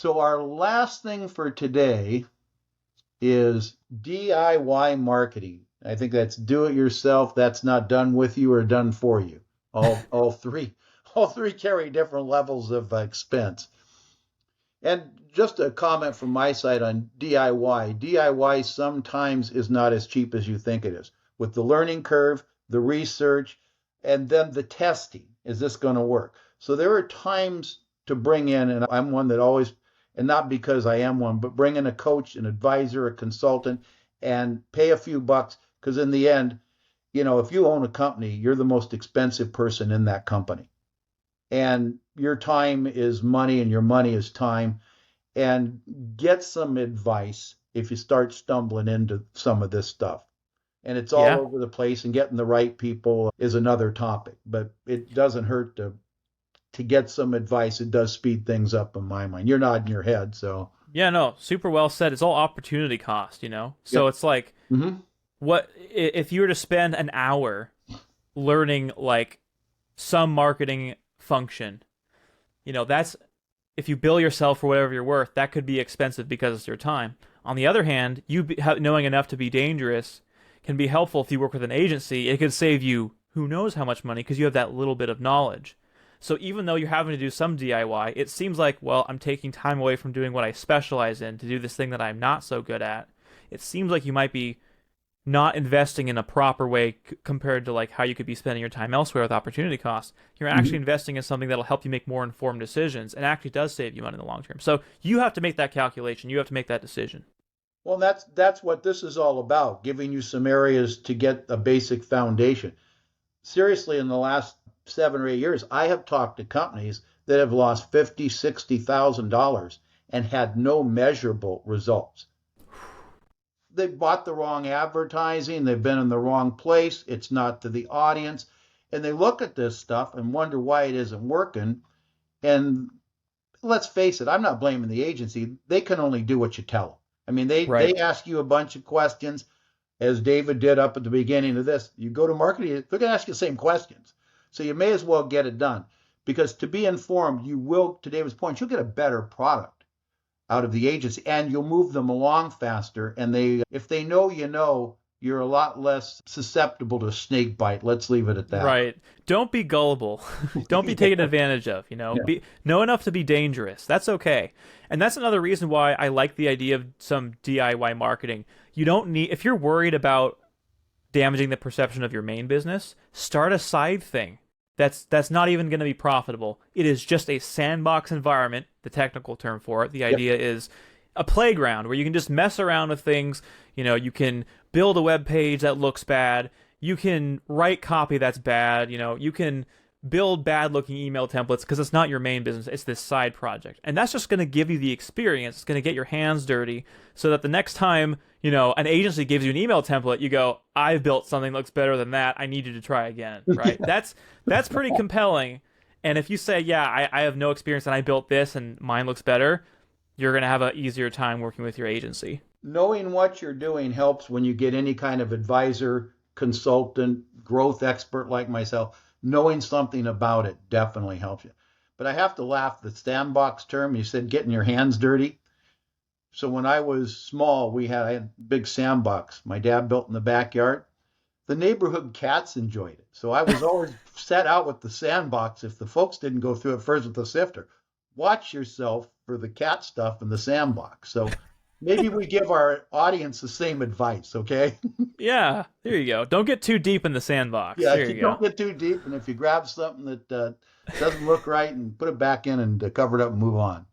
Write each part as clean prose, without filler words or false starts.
So our last thing for today is DIY marketing. I think that's do it yourself. That's not done with you or done for you. All three all three carry different levels of expense. And just a comment from my side on DIY. DIY sometimes is not as cheap as you think it is. With the learning curve, the research, and then the testing. Is this going to work? So there are times to bring in, and I'm one that always, and not because I am one, but bring in a coach, an advisor, a consultant, and pay a few bucks. Because in the end, if you own a company, you're the most expensive person in that company. And your time is money and your money is time. And get some advice if you start stumbling into some of this stuff. And it's all Yeah. over the place, and getting the right people is another topic. But it doesn't hurt to get some advice. It does speed things up in my mind. You're nodding your head, so Yeah, no, super well said. It's all opportunity cost, you know? So yep. it's like, Hmm. if you were to spend an hour learning like some marketing function, that's if you bill yourself for whatever you're worth, that could be expensive because it's your time. On the other hand, knowing enough to be dangerous can be helpful if you work with an agency. It could save you who knows how much money because you have that little bit of knowledge. So even though you're having to do some DIY, it seems like, well, I'm taking time away from doing what I specialize in to do this thing that I'm not so good at. It seems like you might be not investing in a proper way compared to like how you could be spending your time elsewhere with opportunity costs. You're actually Hmm. investing in something that'll help you make more informed decisions and actually does save you money in the long term. So you have to make that calculation. You have to make that decision. Well, that's what this is all about, giving you some areas to get a basic foundation. Seriously, in the last 7 or 8 years, I have talked to companies that have lost 50, $60,000 and had no measurable results. They bought the wrong advertising, they've been in the wrong place, it's not to the audience, and they look at this stuff and wonder why it isn't working. And let's face it, I'm not blaming the agency. They can only do what you tell them. I mean, they Right. ask you a bunch of questions, as David did up at the beginning of this. You go to marketing, they're going to ask you the same questions. So you may as well get it done, because to be informed, you will, to David's point, you'll get a better product out of the agency, and you'll move them along faster. And if they know, you're a lot less susceptible to snake bite. Let's leave it at that. Right. Don't be gullible. Don't be taken Yeah. advantage of, Yeah. Be know enough to be dangerous. That's okay. And that's another reason why I like the idea of some DIY marketing. You don't need if you're worried about damaging the perception of your main business, start a side thing. That's not even going to be profitable. It is just a sandbox environment, the technical term for it. The Yep. idea is a playground where you can just mess around with things. You can build a web page that looks bad. You can write copy that's bad. You can build bad looking email templates because it's not your main business. It's this side project. And that's just going to give you the experience. It's going to get your hands dirty so that the next time, an agency gives you an email template, you go, I've built something that looks better than that. I need you to try again, right? That's pretty compelling. And if you say, yeah, I have no experience and I built this and mine looks better, you're going to have an easier time working with your agency. Knowing what you're doing helps when you get any kind of advisor, consultant, growth expert like myself. Knowing something about it definitely helps you. But I have to laugh, the sandbox term, you said getting your hands dirty. So when I was small, I had a big sandbox my dad built in the backyard. The neighborhood cats enjoyed it. So I was always set out with the sandbox if the folks didn't go through it first with the sifter. Watch yourself for the cat stuff in the sandbox. So maybe we give our audience the same advice, okay? Yeah, there you go. Don't get too deep in the sandbox. Yeah, There you don't go. get too deep. And if you grab something that doesn't look right, and put it back in and cover it up and move on.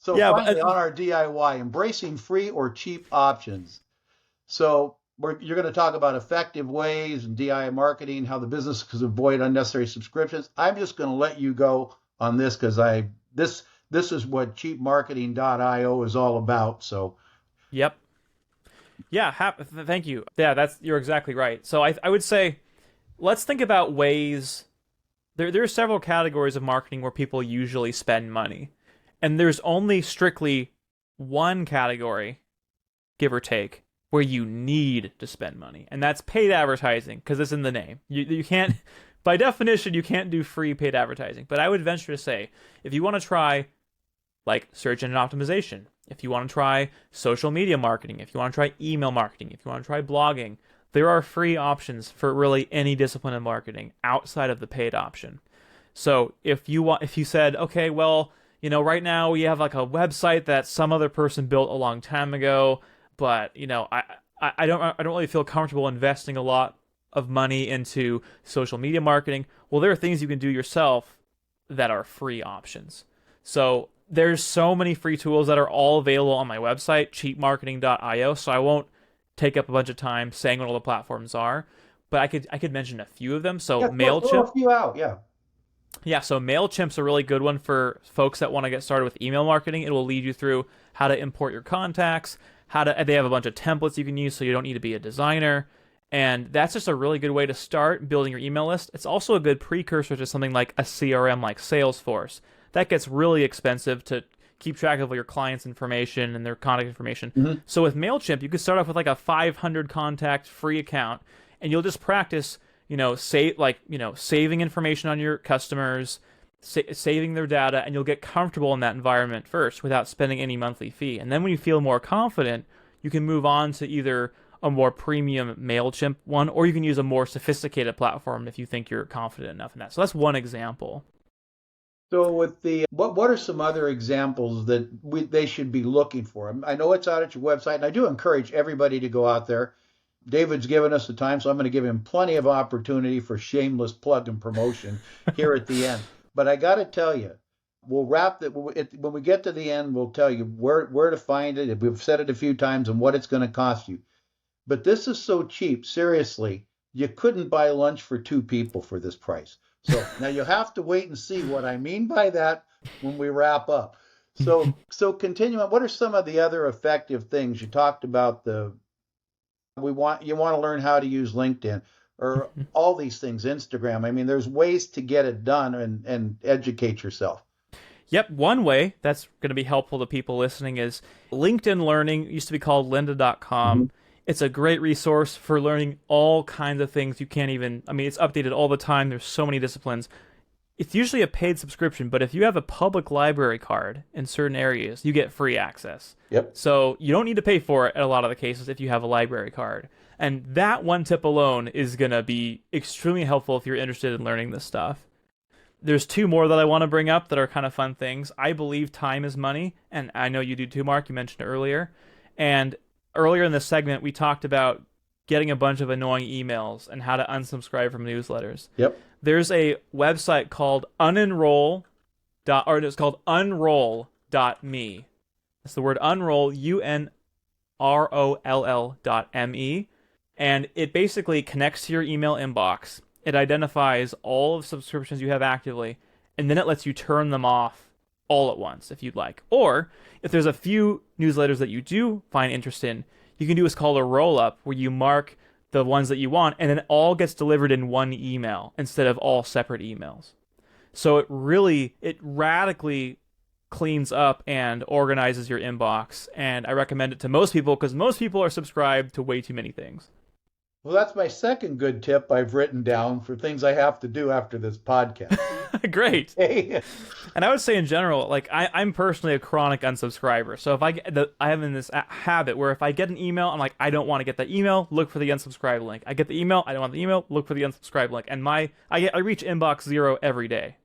So Yeah, but finally, on our DIY, embracing free or cheap options. So you're going to talk about effective ways and DIY marketing, how the business can avoid unnecessary subscriptions. I'm just going to let you go on this because this is what cheapmarketing.io is all about. So yep. Yeah, thank you. Yeah, you're exactly right. So I would say let's think about ways there are several categories of marketing where people usually spend money. And there's only strictly one category, give or take, where you need to spend money. And that's paid advertising, because it's in the name. You can't, by definition, you can't do free paid advertising. But I would venture to say, if you want to try like search engine optimization, if you want to try social media marketing, if you want to try email marketing, if you want to try blogging, there are free options for really any discipline in marketing outside of the paid option. So if you said, okay, well, right now we have like a website that some other person built a long time ago, but I don't really feel comfortable investing a lot of money into social media marketing. Well, there are things you can do yourself that are free options. So there's so many free tools that are all available on my website, cheapmarketing.io. So I won't take up a bunch of time saying what all the platforms are, but I could mention a few of them. So Yeah, throw Mailchimp. a few out. Yeah. Yeah, so Mailchimp's a really good one for folks that want to get started with email marketing. It will lead you through how to import your contacts, they have a bunch of templates you can use so you don't need to be a designer. And that's just a really good way to start building your email list. It's also a good precursor to something like a CRM like Salesforce. That gets really expensive to keep track of your clients' information and their contact information. Mm-hmm. So with Mailchimp, you could start off with like a 500 contact free account, and you'll just practice, saving information on your customers, saving their data, and you'll get comfortable in that environment first without spending any monthly fee. And then when you feel more confident, you can move on to either a more premium Mailchimp one, or you can use a more sophisticated platform if you think you're confident enough in that. So that's one example. So with what are some other examples that they should be looking for? I know it's out at your website, and I do encourage everybody to go out there. David's given us the time, so I'm going to give him plenty of opportunity for shameless plug and promotion here at the end. But I got to tell you, we'll wrap that when we get to the end. We'll tell you where to find it. We've said it a few times and what it's going to cost you. But this is so cheap. Seriously, you couldn't buy lunch for two people for this price. So now you have to wait and see what I mean by that when we wrap up. So continue on. What are some of the other effective things you talked about? You want to learn how to use LinkedIn or all these things, Instagram. I mean, there's ways to get it done and educate yourself. Yep, one way that's going to be helpful to people listening is LinkedIn Learning. It used to be called lynda.com. Mm-hmm. It's a great resource for learning all kinds of things you can't even, it's updated all the time. There's so many disciplines. It's usually a paid subscription, but if you have a public library card in certain areas, you get free access. Yep. So you don't need to pay for it in a lot of the cases if you have a library card. And that one tip alone is going to be extremely helpful if you're interested in learning this stuff. There's two more that I want to bring up that are kind of fun things. I believe time is money, and I know you do too, Mark. You mentioned it earlier. And earlier in this segment, we talked about getting a bunch of annoying emails and how to unsubscribe from newsletters. Yep. There's a website called it's called unroll.me. It's the word unroll, UNROLL.me. And it basically connects to your email inbox. It identifies all of the subscriptions you have actively, and then it lets you turn them off all at once if you'd like. Or if there's a few newsletters that you do find interest in, you can do what's called a roll-up, where you mark the ones that you want, and then it all gets delivered in one email instead of all separate emails. So it radically cleans up and organizes your inbox, and I recommend it to most people because most people are subscribed to way too many things. Well, that's my second good tip I've written down for things I have to do after this podcast. Great. Okay. And I would say in general, like I'm personally a chronic unsubscriber. So if I have in this habit where if I get an email, I'm like, I don't want to get that email, look for the unsubscribe link. I get the email, I don't want the email, look for the unsubscribe link. And I reach inbox 0 every day,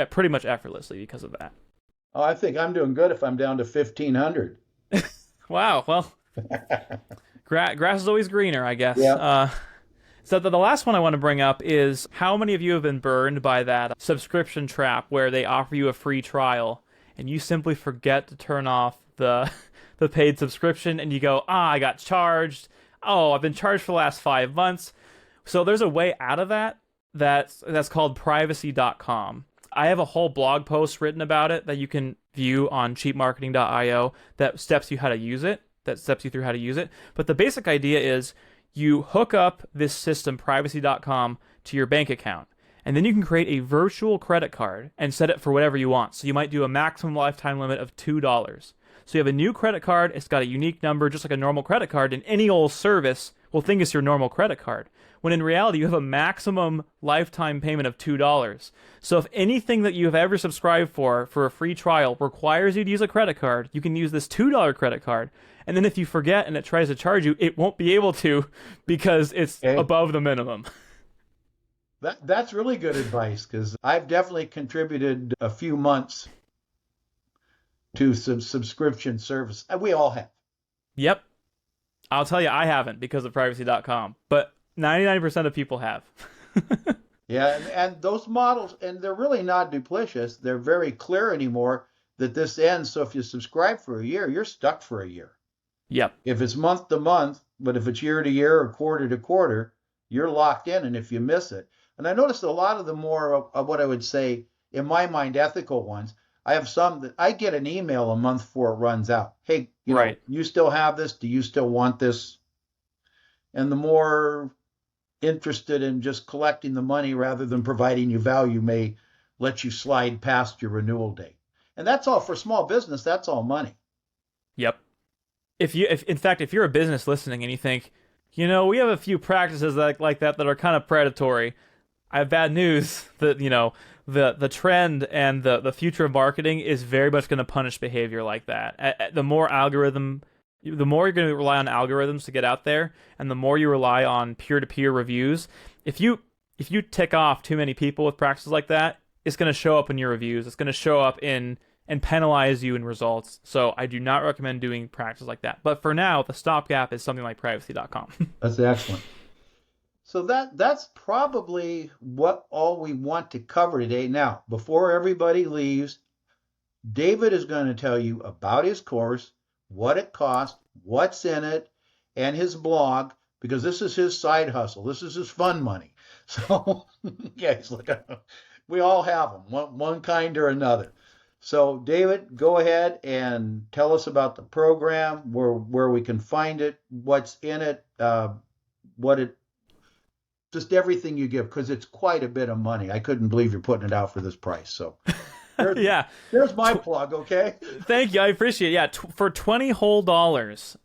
pretty much effortlessly because of that. Oh, I think I'm doing good if I'm down to 1,500. Wow. Well, grass is always greener, I guess. Yeah. So the last one I want to bring up is how many of you have been burned by that subscription trap where they offer you a free trial and you simply forget to turn off the paid subscription and you go, I got charged. Oh, I've been charged for the last 5 months. So there's a way out of that that's called privacy.com. I have a whole blog post written about it that you can view on cheapmarketing.io that steps you through how to use it. But the basic idea is you hook up this system, privacy.com, to your bank account. And then you can create a virtual credit card and set it for whatever you want. So you might do a maximum lifetime limit of $2. So you have a new credit card. It's got a unique number, just like a normal credit card. And any old service will think it's your normal credit card. when in reality you have a maximum lifetime payment of $2. So if anything that you have ever subscribed for a free trial requires you to use a credit card, you can use this $2 credit card. And then if you forget and it tries to charge you, it won't be able to because it's above the minimum. That's really good advice, because I've definitely contributed a few months to some subscription service. We all have. Yep. I'll tell you, I haven't because of privacy.com, but 99% of people have. Yeah, and those models, and they're really not duplicitous. They're very clear anymore that this ends. So if you subscribe for a year, you're stuck for a year. Yep. If it's month to month, but if it's year to year or quarter to quarter, you're locked in. And if you miss it, and I noticed a lot of the more of what I would say, in my mind, ethical ones, I have some that I get an email a month before it runs out. Hey, right. You still have this? Do you still want this? And the more interested in just collecting the money rather than providing you value may let you slide past your renewal date. And that's all for small business. That's all money. Yep. If in fact, if you're a business listening and you think, we have a few practices like that are kind of predatory, I have bad news that, the trend and the future of marketing is very much going to punish behavior like that. The more you're going to rely on algorithms to get out there, and the more you rely on peer-to-peer reviews, if you tick off too many people with practices like that, it's going to show up in your reviews. It's going to show up and penalize you in results. So I do not recommend doing practices like that. But for now, the stopgap is something like privacy.com. That's excellent. So that's probably all we want to cover today. Now, before everybody leaves, David is going to tell you about his course, what it costs, what's in it, and his blog, because this is his side hustle. This is his fun money. So, guys, look, we all have them, one kind or another. So, David, go ahead and tell us about the program, where we can find it, what's in it, just everything you give, because it's quite a bit of money. I couldn't believe you're putting it out for this price. So, there's my plug. Okay. Thank you. I appreciate it. Yeah, for $20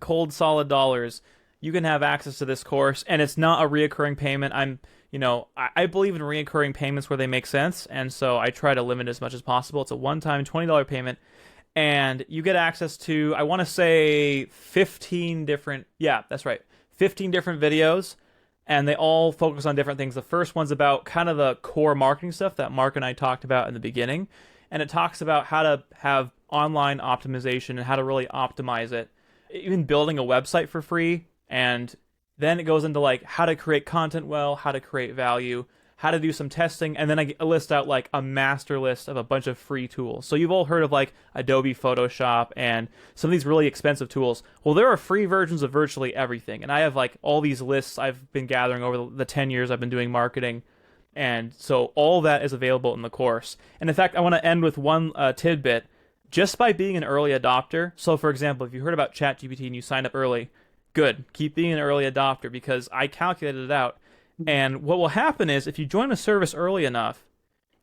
cold solid dollars, you can have access to this course, and it's not a reoccurring payment. I believe in reoccurring payments where they make sense, and so I try to limit as much as possible. It's a one-time $20 payment, and you get access to, I want to say 15 different videos, and they all focus on different things. The first one's about kind of the core marketing stuff that Mark and I talked about in the beginning, and it talks about how to have online optimization and how to really optimize it, even building a website for free. And then it goes into like how to create content well, how to create value, how to do some testing, and then I list out like a master list of a bunch of free tools. So you've all heard of like Adobe Photoshop and some of these really expensive tools. Well, there are free versions of virtually everything, and I have like all these lists I've been gathering over the 10 years I've been doing marketing, and so all that is available in the course. And in fact, I want to end with one tidbit. Just by being an early adopter, so for example, if you heard about ChatGPT and you signed up early, good, keep being an early adopter, because I calculated it out. And what will happen is if you join a service early enough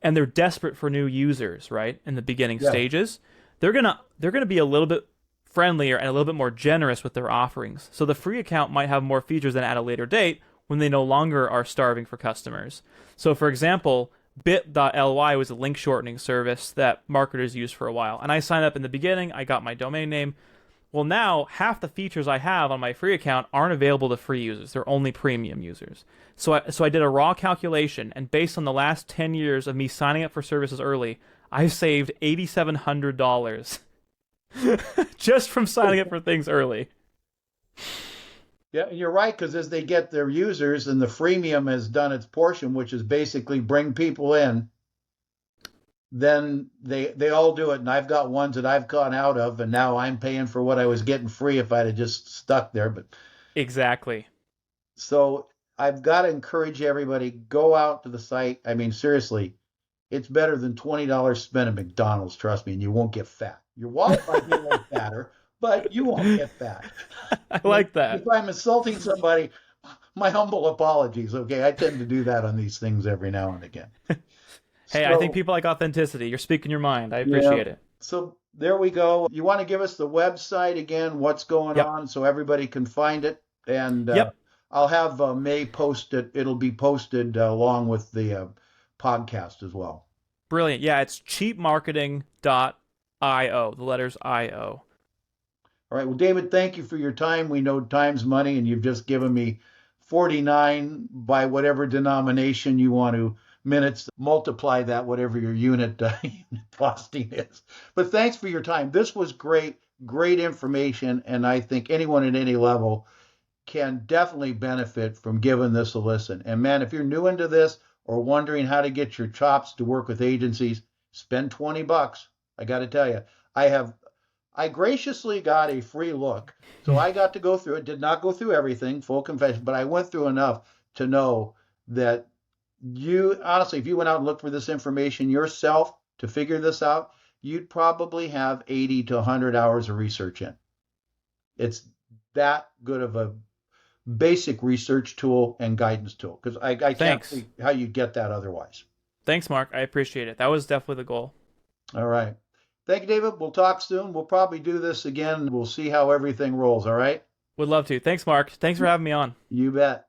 and they're desperate for new users, right, in the beginning stages, they're gonna be a little bit friendlier and a little bit more generous with their offerings. So the free account might have more features than at a later date when they no longer are starving for customers. So for example, bit.ly was a link shortening service that marketers used for a while. And I signed up in the beginning, I got my domain name. Well, now half the features I have on my free account aren't available to free users. They're only premium users. So I did a raw calculation, and based on the last 10 years of me signing up for services early, I've saved $8,700 just from signing up for things early. Yeah, you're right, because as they get their users and the freemium has done its portion, which is basically bring people in, then they all do it. And I've got ones that I've gone out of, and now I'm paying for what I was getting free if I'd have just stuck there. But exactly. So I've got to encourage everybody, go out to the site. I mean, seriously, it's better than $20 spent at McDonald's, trust me, and you won't get fat. Your wallet might get a little fatter, but you won't get fat. I like that. If I'm insulting somebody, my humble apologies, okay? I tend to do that on these things every now and again. Hey, I think people like authenticity. You're speaking your mind. I appreciate it. So there we go. You want to give us the website again, what's going on, so everybody can find it? And I'll have May post it. It'll be posted along with the podcast as well. Brilliant. Yeah, it's cheapmarketing.io, the letters IO. All right. Well, David, thank you for your time. We know time's money, and you've just given me 49 by whatever denomination you want to minutes. Multiply that, whatever your unit, costing is. But thanks for your time. This was great, great information, and I think anyone at any level can definitely benefit from giving this a listen. And man, if you're new into this or wondering how to get your chops to work with agencies, spend $20. I got to tell you, I graciously got a free look. So I got to go through it, did not go through everything, full confession, but I went through enough to know that you, honestly, if you went out and looked for this information yourself to figure this out, you'd probably have 80 to 100 hours of research in. It's that good of a basic research tool and guidance tool because I can't Thanks. see how you get that otherwise. Thanks, Mark. I appreciate it. That was definitely the goal. All right. Thank you, David. We'll talk soon. We'll probably do this again. We'll see how everything rolls. All right. Would love to. Thanks, Mark. Thanks for having me on. You bet.